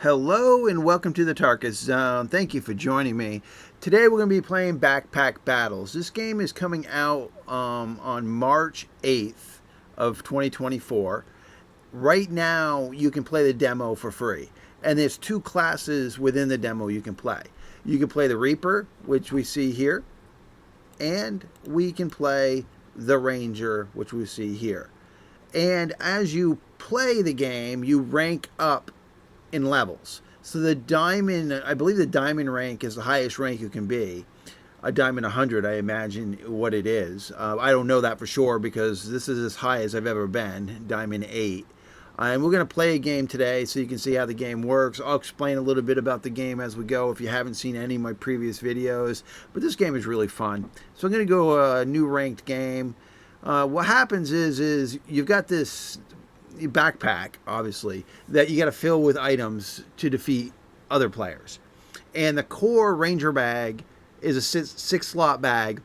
Hello and welcome to the Tarkus Zone. Thank you for joining me. Today we're going to be playing Backpack Battles. This game is coming out on March 8th of 2024. Right now you can play the demo for free. And there's two classes within the demo you can play. You can play the Reaper, which we see here. And we can play the Ranger, which we see here. And as you play the game, you rank up in levels. So the diamond, I believe the diamond rank is the highest rank you can be. A diamond 100, I imagine what it is. I don't know that for sure because this is as high as I've ever been, diamond 8. And we're going to play a game today so you can see how the game works. I'll explain a little bit about the game as we go if you haven't seen any of my previous videos. But this game is really fun. So I'm going to go a new ranked game. What happens is you've got this backpack, obviously, that you got to fill with items to defeat other players. And the core ranger bag is a 6-slot bag.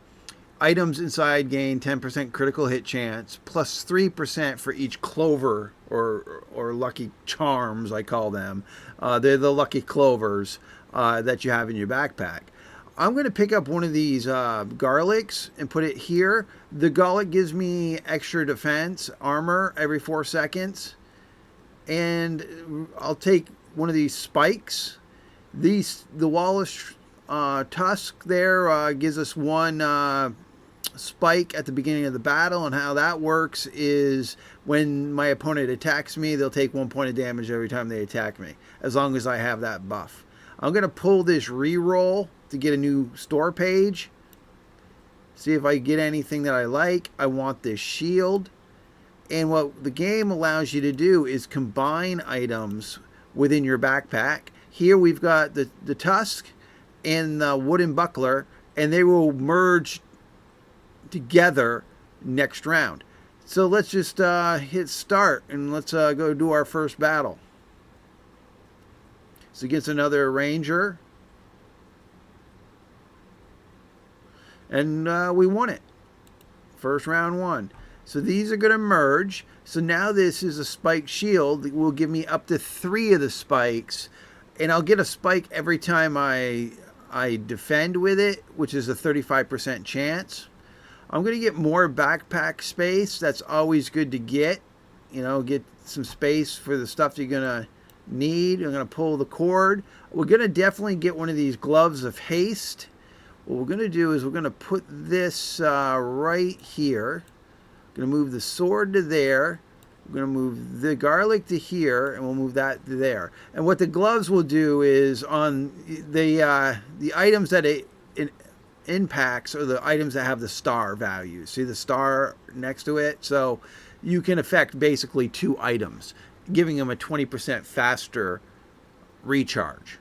Items inside gain 10% critical hit chance, plus 3% for each clover or lucky charms, I call them. They're the lucky clovers that you have in your backpack. I'm going to pick up one of these garlics and put it here. The garlic gives me extra defense, armor every 4 seconds. And I'll take one of these spikes. The Wallace tusk there gives us one spike at the beginning of the battle. And how that works is when my opponent attacks me, they'll take 1 point of damage every time they attack me, as long as I have that buff. I'm going to pull this reroll to get a new store page. See if I get anything that I like. I want this shield. And what the game allows you to do is combine items within your backpack. Here we've got the tusk and the wooden buckler, and they will merge together next round. So let's just hit start and let's go do our first battle. It's against another ranger. And we won it. First round won. So these are going to merge. So now this is a spike shield that will give me up to 3 of the spikes. And I'll get a spike every time I defend with it, which is a 35% chance. I'm going to get more backpack space. That's always good to get. You know, get some space for the stuff you're going to need. I'm going to pull the cord. We're going to definitely get one of these gloves of haste. What we're going to do is we're going to put this right here. We're going to move the sword to there. We're going to move the garlic to here, and we'll move that to there. And what the gloves will do is on the items that it impacts are the items that have the star value. See the star next to it? So you can affect basically 2 items, giving them a 20% faster recharge.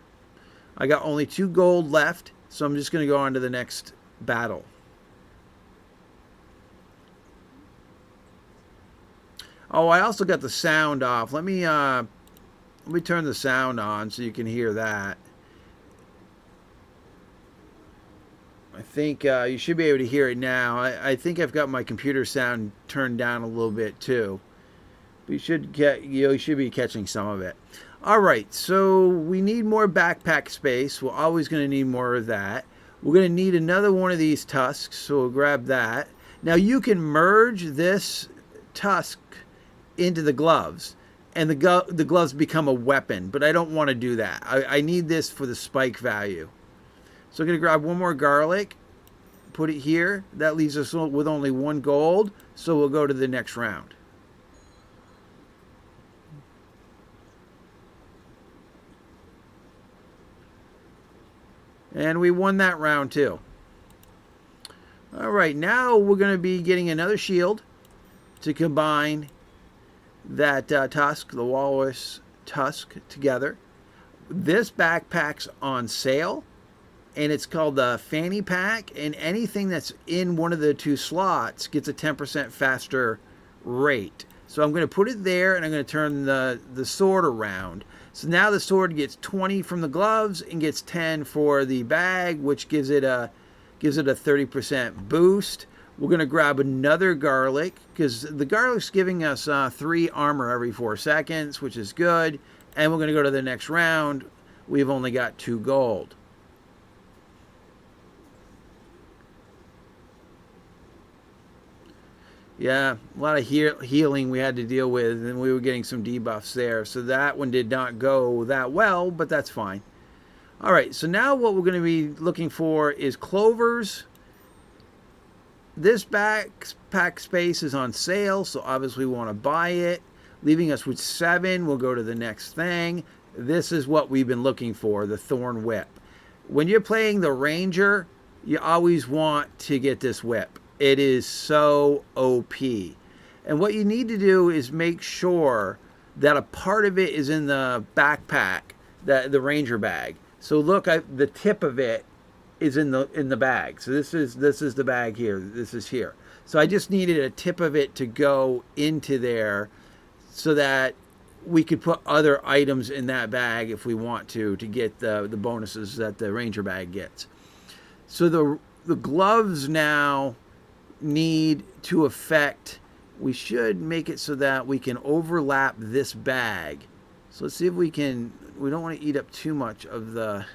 I got only 2 gold left. So I'm just going to go on to the next battle. Oh, I also got the sound off. Let me turn the sound on so you can hear that. I think you should be able to hear it now. I think I've got my computer sound turned down a little bit too. But you should be catching some of it. All right, so we need more backpack space. We're always going to need more of that. We're going to need another one of these tusks, so we'll grab that. Now you can merge this tusk into the gloves, and the gloves become a weapon, but I don't want to do that. I need this for the spike value. So I'm going to grab one more garlic, put it here. That leaves us with only 1 gold, so we'll go to the next round. And we won that round too. All right, now we're going to be getting another shield to combine that tusk, the walrus tusk, together. This backpack's on sale, and it's called the fanny pack. And anything that's in one of the 2 slots gets a 10% faster rate. So I'm going to put it there, and I'm going to turn the sword around. So now the sword gets 20 from the gloves and gets 10 for the bag, which gives it a 30% boost. We're going to grab another garlic because the garlic's giving us 3 armor every 4 seconds, which is good. and we're going to go to the next round. We've only got 2 gold. Yeah, a lot of healing we had to deal with, and we were getting some debuffs there. So that one did not go that well, but that's fine. All right, so now what we're going to be looking for is clovers. This backpack space is on sale, so obviously we want to buy it. Leaving us with 7, we'll go to the next thing. This is what we've been looking for, the Thorn Whip. When you're playing the Ranger, you always want to get this whip. It is so OP. And what you need to do is make sure that a part of it is in the backpack, the Ranger bag. So look, the tip of it is in the bag. So this is the bag here. This is here. So I just needed a tip of it to go into there so that we could put other items in that bag if we want to get the bonuses that the Ranger bag gets. So the gloves now need to affect, we should make it so that we can overlap this bag. So let's see if we can, we don't want to eat up too much of the,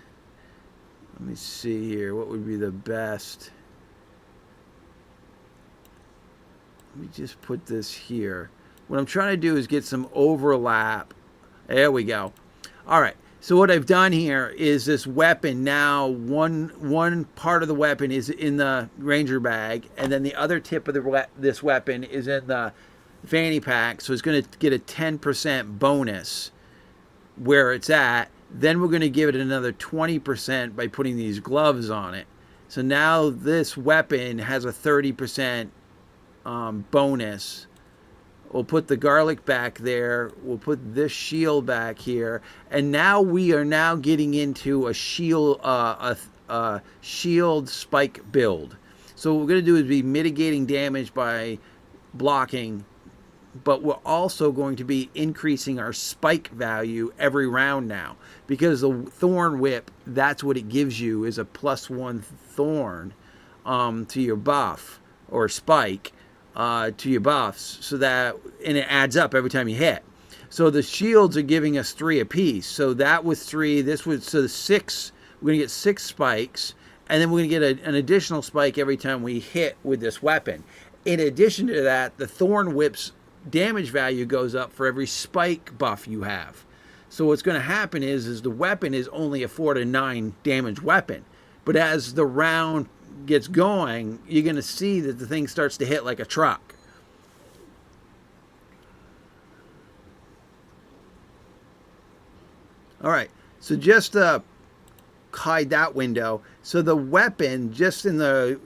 let me see here, what would be the best. Let me just put this here. What I'm trying to do is get some overlap. There we go. All right. So what I've done here is this weapon now, one part of the weapon is in the Ranger bag, and then the other tip of this weapon is in the fanny pack. So it's going to get a 10% bonus where it's at. Then we're going to give it another 20% by putting these gloves on it. So now this weapon has a 30% bonus. We'll put the garlic back there. We'll put this shield back here, and now we are now getting into a shield, shield spike build. So what we're going to do is be mitigating damage by blocking, but we're also going to be increasing our spike value every round now, because the Thorn Whip, that's what it gives you, is a +1 thorn to your buff or spike. To your buffs, so that, and it adds up every time you hit. So the shields are giving us 3 apiece. So that was 3. This was, so the 6. We're gonna get 6 spikes, and then we're gonna get an additional spike every time we hit with this weapon. In addition to that, the Thorn Whip's damage value goes up for every spike buff you have. So what's gonna happen is the weapon is only a 4 to 9 damage weapon, but as the round gets going, you're going to see that the thing starts to hit like a truck. All right, so just hide that window. So the weapon, just in the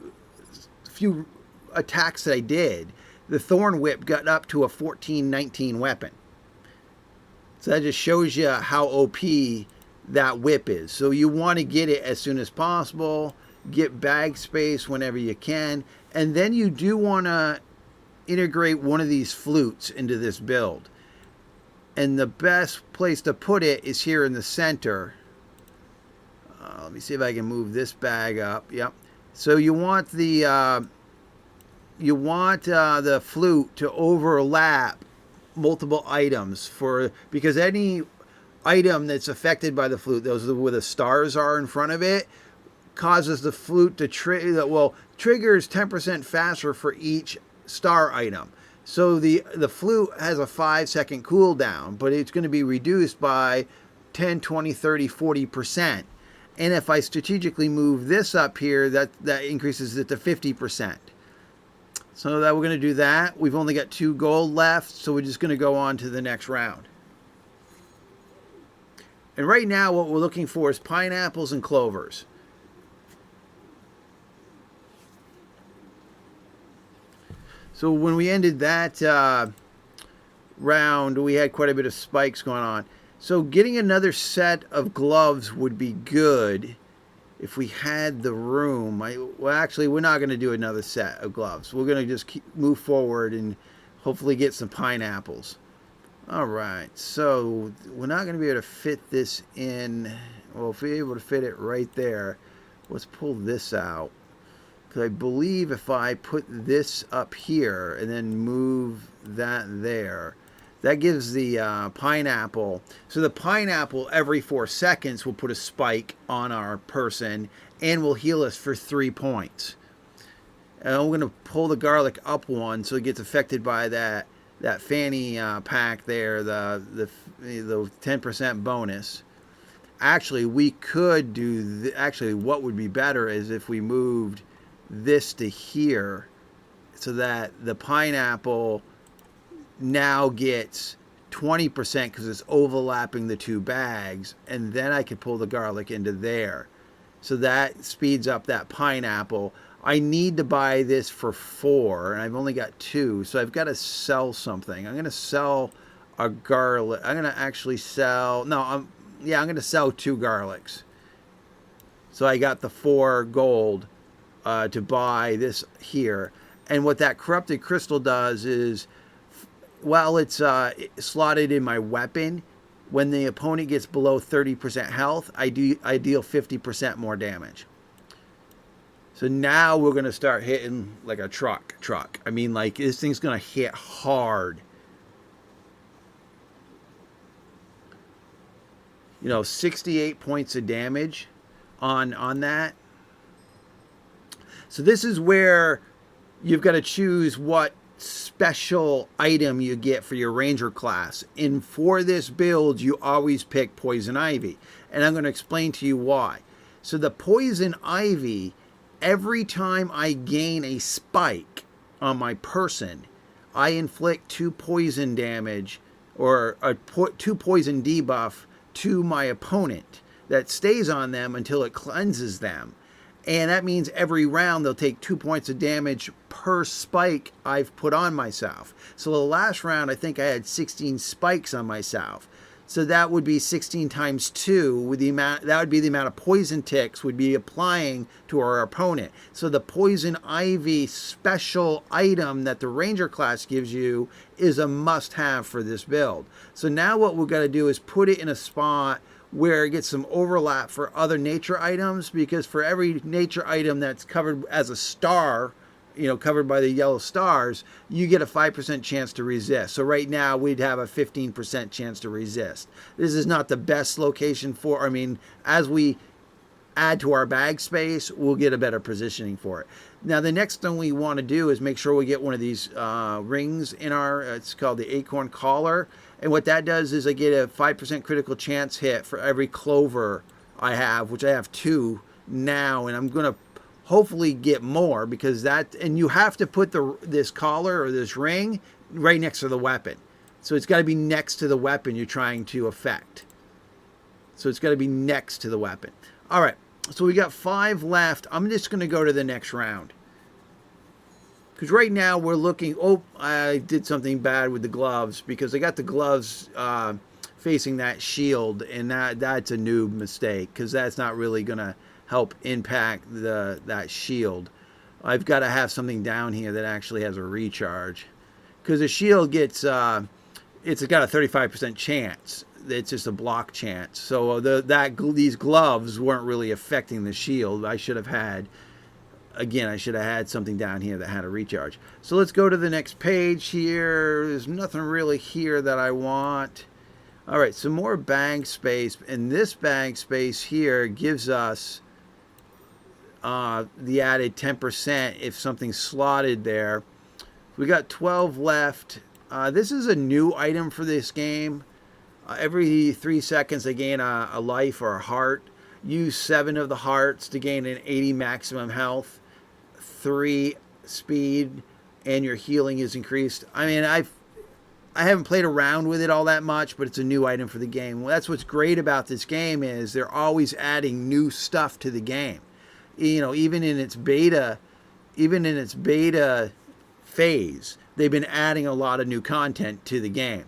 few attacks that I did, the Thorn Whip got up to a 14-19 weapon. So that just shows you how OP that whip is. So you want to get it as soon as possible. Get bag space whenever you can, and then you do want to integrate one of these flutes into this build, and the best place to put it is here in the center. Let me see if I can move this bag up. Yep. So you want the flute to overlap multiple items, because any item that's affected by the flute, those are where the stars are in front of it, causes the flute to triggers 10% faster for each star item. So the flute has a 5-second cooldown, but it's going to be reduced by 10, 20, 30, 40%. And if I strategically move this up here, that increases it to 50%. So that we're going to do that. We've only got 2 gold left, so we're just going to go on to the next round. And right now what we're looking for is pineapples and clovers. So when we ended that round, we had quite a bit of spikes going on. So getting another set of gloves would be good if we had the room. Well, actually, we're not going to do another set of gloves. We're going to just move forward and hopefully get some pineapples. All right, so we're not going to be able to fit this in. Well, if we're able to fit it right there, let's pull this out. Because I believe if I put this up here and then move that there, That gives the pineapple. So the pineapple every 4 seconds will put a spike on our person and will heal us for 3 points. And I'm going to pull the garlic up 1 so it gets affected by that fanny pack there, the 10% bonus. Actually, we could do, actually what would be better is if we moved this to here so that the pineapple now gets 20% because it's overlapping the 2 bags, and then I could pull the garlic into there. So that speeds up that pineapple. I need to buy this for 4, and I've only got 2, so I've got to sell something. I'm going to sell a garlic. I'm going to actually sell, no, I'm going to sell 2 garlics. So I got the 4 gold to buy this here. And what that corrupted crystal does is, while it's slotted in my weapon, when the opponent gets below 30% health, I deal 50% more damage. So now we're going to start hitting like a truck. I mean, like, this thing's going to hit hard. 68 points of damage on that. So this is where you've got to choose what special item you get for your ranger class. And for this build, you always pick poison ivy. And I'm going to explain to you why. So the poison ivy, every time I gain a spike on my person, I inflict 2 poison damage or a 2 poison debuff to my opponent that stays on them until it cleanses them. And that means every round they'll take 2 points of damage per spike I've put on myself. So the last round, I think I had 16 spikes on myself. So that would be 16 times 2 with the amount, that would be the amount of poison ticks would be applying to our opponent. So the poison ivy special item that the ranger class gives you is a must-have for this build. So now what we've got to do is put it in a spot where it gets some overlap for other nature items, because for every nature item that's covered as a star, covered by the yellow stars, you get a 5% chance to resist. So right now we'd have a 15% chance to resist. This is not the best location for, as we add to our bag space, we'll get a better positioning for it. Now the next thing we want to do is make sure we get one of these rings in our, it's called the acorn collar. And what that does is I get a 5% critical chance hit for every clover I have, which I have 2 now, and I'm going to hopefully get more, because that, and you have to put this collar or this ring right next to the weapon. So it's got to be next to the weapon you're trying to affect. So it's got to be next to the weapon. All right, so we got 5 left. I'm just going to go to the next round. Because right now we're looking, I did something bad with the gloves, because I got the gloves facing that shield, and that's a noob mistake, because that's not really going to help impact that shield. I've got to have something down here that actually has a recharge, because the shield gets, it's got a 35% chance. It's just a block chance. So these gloves weren't really affecting the shield. I should have had something down here that had a recharge. So let's go to the next page here. There's nothing really here that I want. All right, some more bag space. And this bag space here gives us the added 10% if something's slotted there. We got 12 left. This is a new item for this game. Every 3 seconds they gain a life or a heart. Use 7 of the hearts to gain an 80 maximum health, 3 speed, and your healing is increased. I haven't played around with it all that much, but it's a new item for the game. Well, that's what's great about this game, is they're always adding new stuff to the game. Even in its beta phase, they've been adding a lot of new content to the game.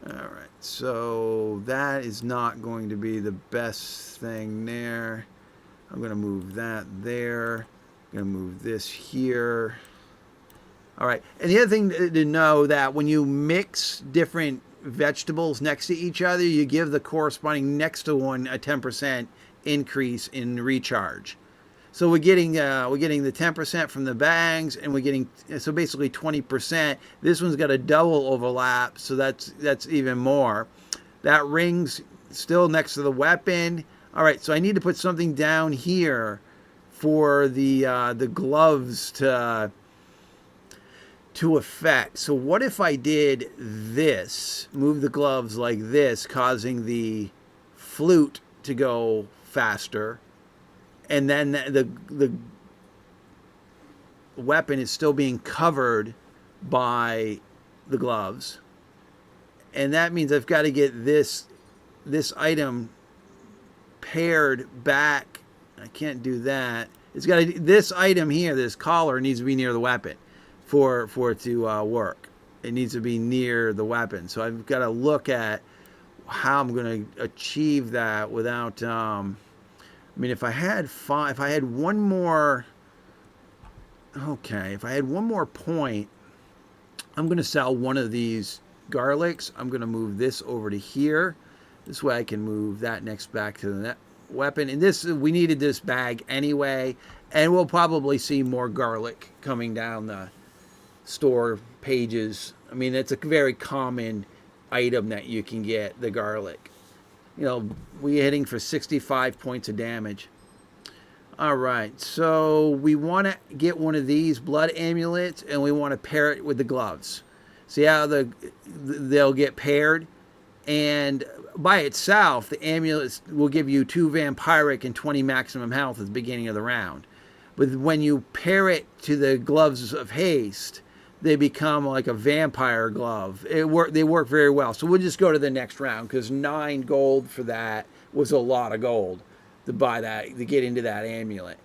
All right, so that is not going to be the best thing there. I'm going to move that there. I'm going to move this here. All right, and the other thing to know, that when you mix different vegetables next to each other, you give the corresponding next to one a 10% increase in recharge. So we're getting the 10% from the bags, and we're getting, so basically 20%. This one's got a double overlap, so that's even more. That ring's still next to the weapon. All right, so I need to put something down here for the gloves to affect. So what if I did this? Move the gloves like this, causing the flute to go faster, and then the weapon is still being covered by the gloves, and that means I've got to get this item paired back. I can't do that. It's got to, this item here, this collar, needs to be near the weapon for it to work. It needs to be near the weapon. So I've got to look at how I'm going to achieve that without. I mean, if I had one more. Okay, if I had one more point, I'm going to sell one of these garlics. I'm going to move this over to here. This way I can move that next back to the weapon. And this, we needed this bag anyway. And we'll probably see more garlic coming down the store pages. I mean, it's a very common item that you can get, the garlic. You know, we're hitting for 65 points of damage. All right, so we want to get one of these blood amulets, and we want to pair it with the gloves. See how they'll get paired? And by itself, the amulets will give you 2 vampiric and 20 maximum health at the beginning of the round. But when you pair it to the gloves of haste, they become like a vampire glove. They work very well. So we'll just go to the next round, because 9 gold for that was a lot of gold to buy that, to get into that amulet.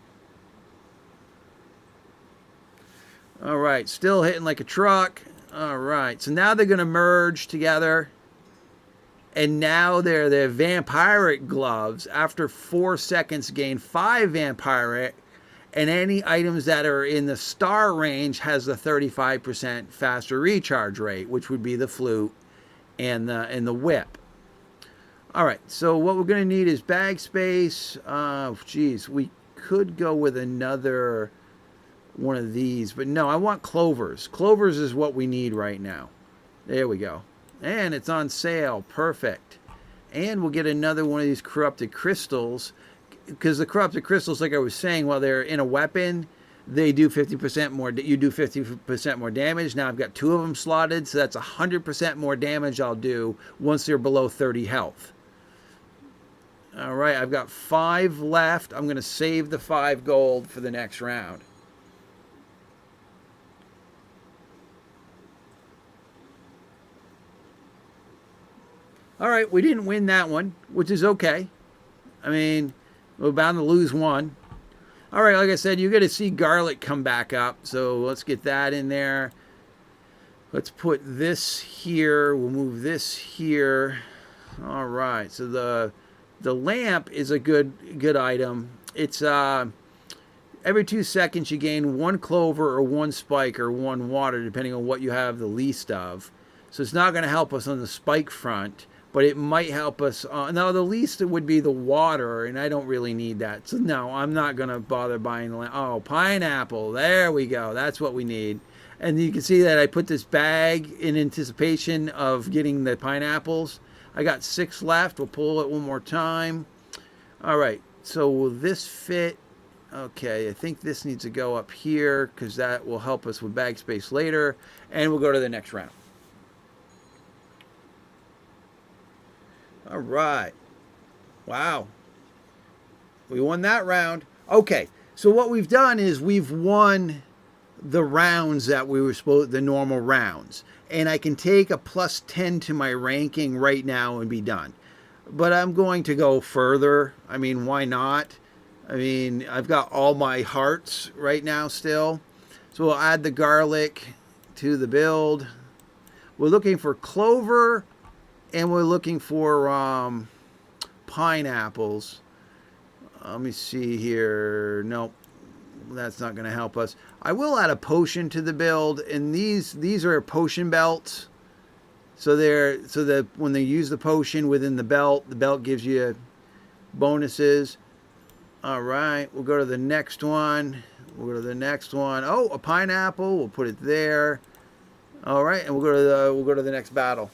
All right, still hitting like a truck. All right, so now they're going to merge together. And now they're vampiric gloves. After 4 seconds, gain 5 vampiric. And any items that are in the star range has the 35% faster recharge rate, which would be the flute and the whip. All right, so what we're going to need is bag space. Geez, we could go with another one of these, but no, I want clovers. Clovers is what we need right now. There we go. And it's on sale. Perfect. And we'll get another one of these corrupted crystals, because the corrupted crystals, like I was saying, while they're in a weapon, they do 50% more. You do 50% more damage. Now I've got 2 of them slotted, so that's 100% more damage I'll do once they're below 30 health. All right, I've got 5 left. I'm going to save the 5 gold for the next round. All right, we didn't win that one, which is okay. I mean, we're bound to lose one. All right, like I said, you're going to see garlic come back up. So let's get that in there. Let's put this here. We'll move this here. All right, so the lamp is a good item. It's every 2 seconds you gain 1 clover or 1 spike or 1 water, depending on what you have the least of. So it's not going to help us on the spike front, but it might help us. Now, the least it would be the water, and I don't really need that. So, no, I'm not going to bother buying the lamp. Oh, pineapple. There we go. That's what we need. And you can see that I put this bag in anticipation of getting the pineapples. I got 6 left. We'll pull it one more time. All right. So, will this fit? Okay, I think this needs to go up here, because that will help us with bag space later. And we'll go to the next round. All right. Wow. We won that round. Okay, so what we've done is we've won the rounds that we were supposed, the normal rounds. And I can take a plus 10 to my ranking right now and be done. But I'm going to go further. I mean, why not? I mean, I've got all my hearts right now still. So we'll add the garlic to the build. We're looking for clover, and we're looking for pineapples. Let me see here. Nope, that's not going to help us. I will add a potion to the build, and these are potion belts. So that when they use the potion within the belt gives you bonuses. All right, we'll go to the next one. We'll go to the next one. Oh, a pineapple. We'll put it there. All right, and we'll go to the next battle.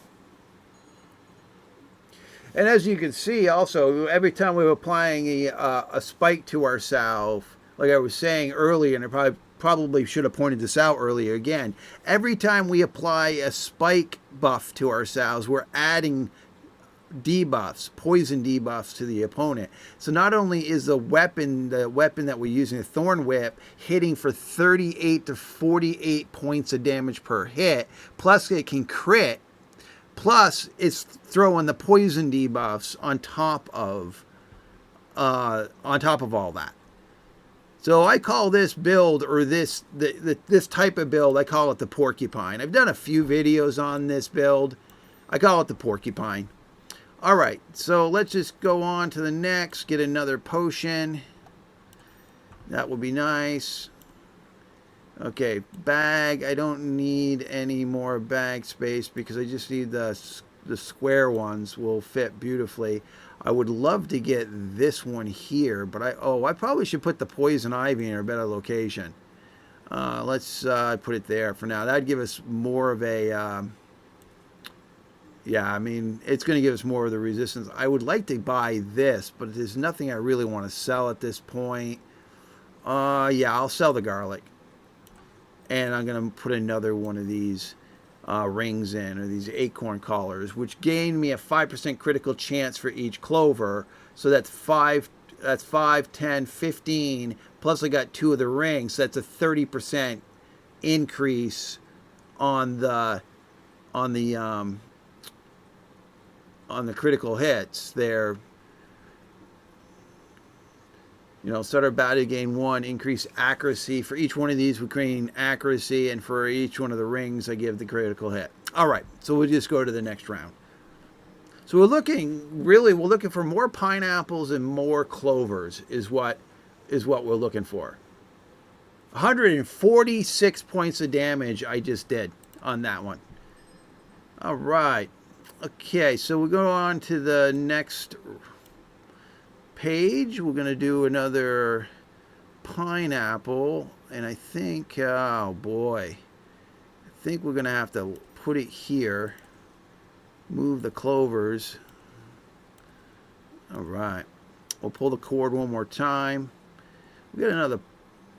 And as you can see, also every time we're applying a spike to ourselves, like I was saying earlier, and I probably should have pointed this out earlier again. Every time we apply a spike buff to ourselves, we're adding debuffs, poison debuffs to the opponent. So not only is the weapon that we're using, the Thorn Whip, hitting for 38 to 48 points of damage per hit, plus it can crit, plus it's throwing the poison debuffs on top of all that. So I call this build, or this type of build, I call it the Porcupine. I've done a few videos on this build. I call it the Porcupine. All right, so let's just go on to the next, get another potion. That will be nice. Okay, bag. I don't need any more bag space because I just need the square ones will fit beautifully. I would love to get this one here, but I probably should put the poison ivy in a better location. Let's put it there for now. That'd give us more of a yeah, I mean, it's going to give us more of the resistance. I would like to buy this, but there's nothing I really want to sell at this point. Yeah, I'll sell the garlic. And I'm going to put another one of these rings in, or these acorn collars, which gain me a 5% critical chance for each clover. So that's 5, 10, 15, plus I got 2 of the rings. So that's a 30% increase on the critical hits there. You know, start our battle, gain 1, increase accuracy. For each one of these, we gain accuracy, and for each one of the rings, I give the critical hit. All right, so we'll just go to the next round. So we're looking for more pineapples and more clovers is what we're looking for. 146 points of damage I just did on that one. All right. Okay, so we'll go on to the next page. We're going to do another pineapple, and I think, oh boy, I think we're going to have to put it here, move the clovers. All right, we'll pull the cord one more time. We got another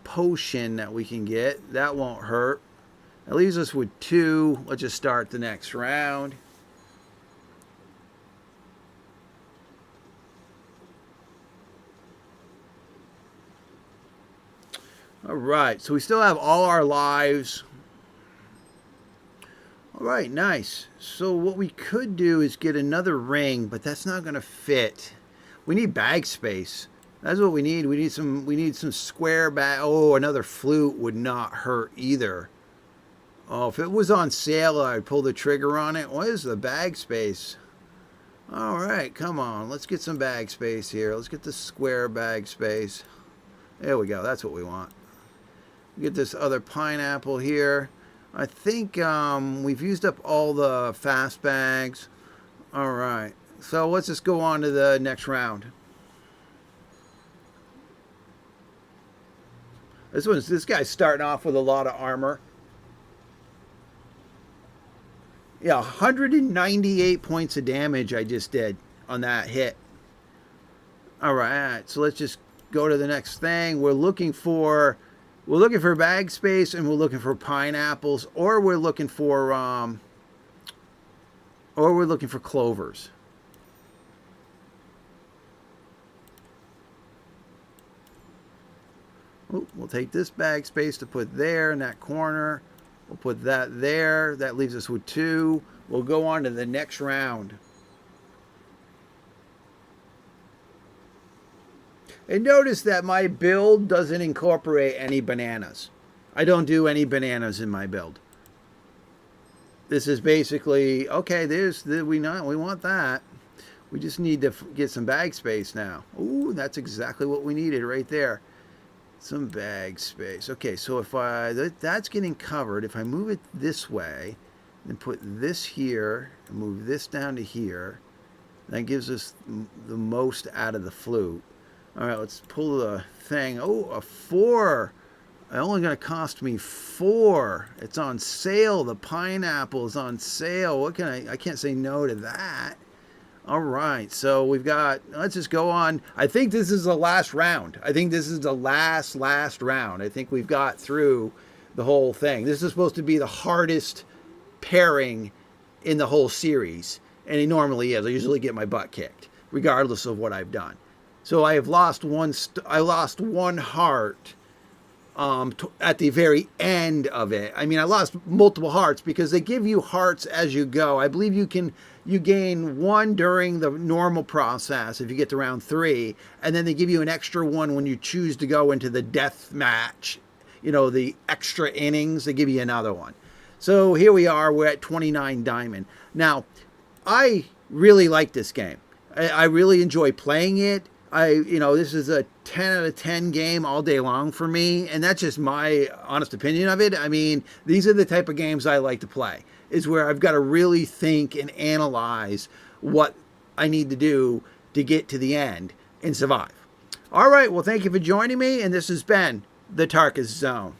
potion that we can get. That won't hurt. That leaves us with 2. Let's just start the next round. All right, so we still have all our lives. All right, nice. So what we could do is get another ring, but that's not going to fit. We need bag space. That's what we need. We need some square bag. Oh, another flute would not hurt either. Oh, if it was on sale, I'd pull the trigger on it. What is the bag space? All right, come on. Let's get some bag space here. Let's get the square bag space. There we go. That's what we want. Get this other pineapple here. I think we've used up all the fast bags. All right, so let's just go on to the next round. This guy's starting off with a lot of armor. Yeah, 198 points of damage I just did on that hit. All right, so let's just go to the next thing. We're looking for bag space, and we're looking for pineapples, or we're looking for clovers. Ooh, we'll take this bag space to put there in that corner. We'll put that there. That leaves us with 2. We'll go on to the next round. And notice that my build doesn't incorporate any bananas. I don't do any bananas in my build. This is basically, okay, we want that. We just need to get some bag space now. Ooh, that's exactly what we needed right there. Some bag space. Okay, so if that's getting covered, if I move it this way, and put this here, and move this down to here, that gives us the most out of the flute. All right, let's pull the thing. Oh, a 4. It's only going to cost me 4. It's on sale. The pineapple is on sale. What can I can't say no to that. All right, so we've got, let's just go on. I think this is the last round. I think this is the last round. I think we've got through the whole thing. This is supposed to be the hardest pairing in the whole series, and it normally is. I usually get my butt kicked, regardless of what I've done. So I have lost I lost 1 heart at the very end of it. I mean, I lost multiple hearts because they give you hearts as you go. I believe you gain 1 during the normal process if you get to round 3, and then they give you an extra 1 when you choose to go into the death match. You know, the extra innings, they give you another 1. So here we are, we're at 29 diamond. Now, I really like this game. I really enjoy playing it. This is a 10 out of 10 game all day long for me, and that's just my honest opinion of it. I mean, these are the type of games I like to play, is where I've got to really think and analyze what I need to do to get to the end and survive. All right, well, thank you for joining me, and this has been the Tarkus Zone.